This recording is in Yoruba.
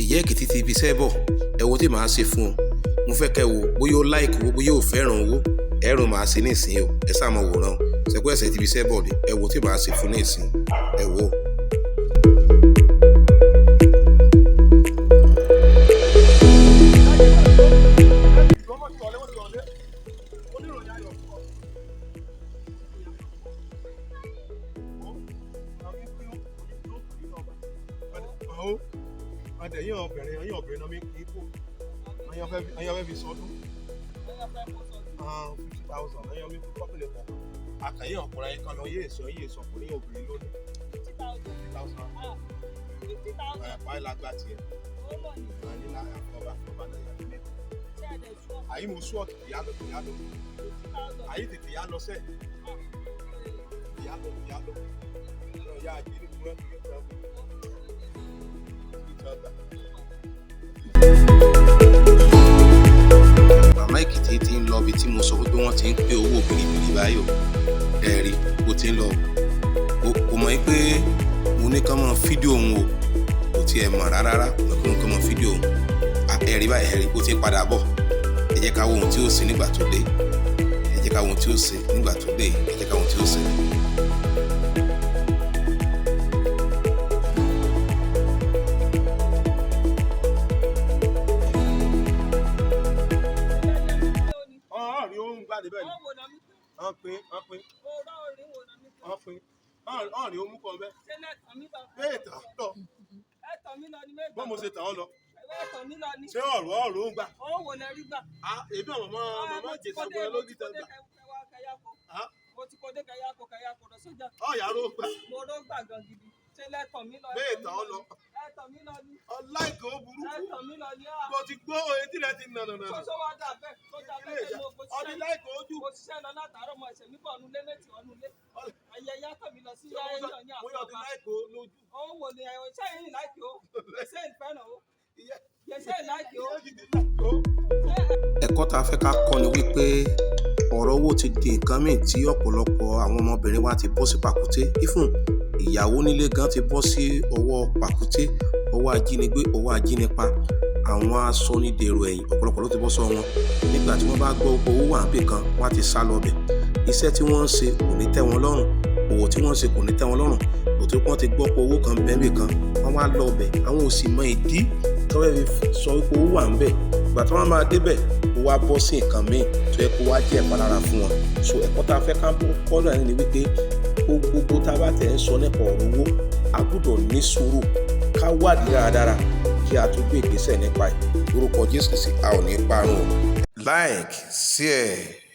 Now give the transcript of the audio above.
Ìyá Èkìtì ti ibi iṣẹ́ bọ̀, ẹ wo tí màá ṣe fún ọ. Mo fẹ́ kẹ́ wo bóyá ó like owó, bóyá ó fẹ́ràn owó. Ẹ̀rùn màá ṣe ní ìsìn o, ẹ sáà mọ wòran o. Ṣẹ̀pẹ́ ẹ̀sẹ̀ ti ibi iṣẹ́ bọ̀ ni, ẹ wo tí màá ṣe fún ní ìsìn, ẹ wo. Ẹ̀yin obìnrin náà mi kì í kó. Ẹ̀yin ọ̀fẹ́ fi sọdún. 50,000 ẹ̀yin mi kú kọ́pìlẹ̀ pọ̀. Àkàyè ọ̀kùnrin ayé kan lọ yé èso ọkùnrin obìnrin lónìí. 50,000. Ẹ̀pá ìlàgbà tiẹ̀. Ànílá ọba náà yà nílé. Àyí mo sú ọ̀tún ìyá lọ. Àyí tètè yá lọ sẹ́ẹ̀. Ìyá lọ. Ìyá àjẹ́ ní kúrẹ́ kúrẹ́. Màmá Èkìtì ti ń lọ ibi tí mo sọ pé wọ́n ti ń pé owó bìrìbìrì báyò. Ẹ̀rí bó ti ń lọ. Kò mọ̀ pé mo ní kán mọ fídíò òun o. Kò tiẹ̀ mọ̀ rárá mo ní kán mọ fídíò òun. Ẹ̀rí báyìí ẹ̀rí bó ti ń padà bọ̀. Ẹ jẹ́ ká wo ohun tí ó ṣe nígbà tó dé. Ẹ jẹ́ ká wo ohun tí ó ṣe nígbà tó dé. Ẹ jẹ́ ká wo ohun tí ó ṣe. Ọ̀rìn omú kan bẹ́. Ẹ̀tàn lọ. Bọ́ mo ṣe tàn ọ́ lọ. Ṣé ọ̀rọ̀ ń gbà? Èbí màmá jẹ sọ́gbọ́n lórí tán gbà. Mo ti kọ́ dé kẹyàkó lọ sójà. Ọ̀yà ló gbà. Mo ló gbà gan gidi. Ṣé lẹ́tàn mi lọ? Bẹ́ẹ̀ tàn ọ́ lọ. Ẹ̀tàn mi lọ ni. Ọláìkò burúkú. Ẹ̀tàn mi lọ ni. Mo ti gbọ́ etí rẹ̀ ti nà. Sọ́sọ́ wá dà bẹ́ẹ̀. Tó dà bẹ́ẹ̀ pé mo Ọdíláìkò ojú. ṣiṣẹ́ lọ látàárọ̀ mọ́ ẹ̀sẹ̀ mi bọ̀ nulẹ̀ méjì ọ̀nù ilé. Ayẹyẹ tàn mí lọ sí ayẹyẹ ní Mo yọ Ọdíláìkò lójú. Ó wò ni ẹ̀wọ̀n iṣẹ́ yìí láìkí o. Ṣé ìfẹ́ràn o? Ṣé ìláìkí o? Ẹ̀kọ́ tá a fẹ́ ká kọ́ ni wípé ọ̀rọ̀ owó ti di nǹkan míì tí ọ̀pọ̀lọpọ̀ àwọn ọmọbìnrin wa ti bọ́ sí pàkúté. Ifun ìyàwó nílé gan ti bọ́ sí ọwọ́ pàkúté, ọwọ́ ajínigbé, ọwọ́ ajínipa. Àwọn asọnidèrò ẹ̀yìn ọ̀pọ̀lọpọ̀ ló ti bọ́ sọ wọn. Nígbà tí wọ́n bá gbọ́ owó wà níbì kan, wọ́n á ti sá lọ bẹ̀. Iṣẹ́ tí wọ́n ń ṣe kò ní tẹ́ wọn lọ́rùn. Òwò tí wọ́n ń ṣe kò ní tẹ́ wọn lọ́rùn. Òtún wọ́n ti gbọ́ pé owó kan bẹ́ẹ̀ bì kan, wọ́n wá lọ bẹ̀. Àwọn ò sì mọ ìdí tí wọ́n fi sọ pé owó wà níbẹ̀. Ìgbà tí wọ́n máa débẹ̀, ó wá bọ́ sí nǹkan míì tó yẹ kó wá jẹ́ ìpalára fún wọn. So ẹ̀kọ́ tá a fẹ́ ká kọ́ náà ni wípé gbogbo tá a bá tẹ̀ ń sọ nípa ọ̀rọ̀ owó, a gbọ́dọ̀ ní sùúrù ká wádìí dáradára kí a tó gbé ìgbésẹ̀ nípa ẹ̀. Lórúkọ Jésù Kristi, a ò ní parun o. Like, share.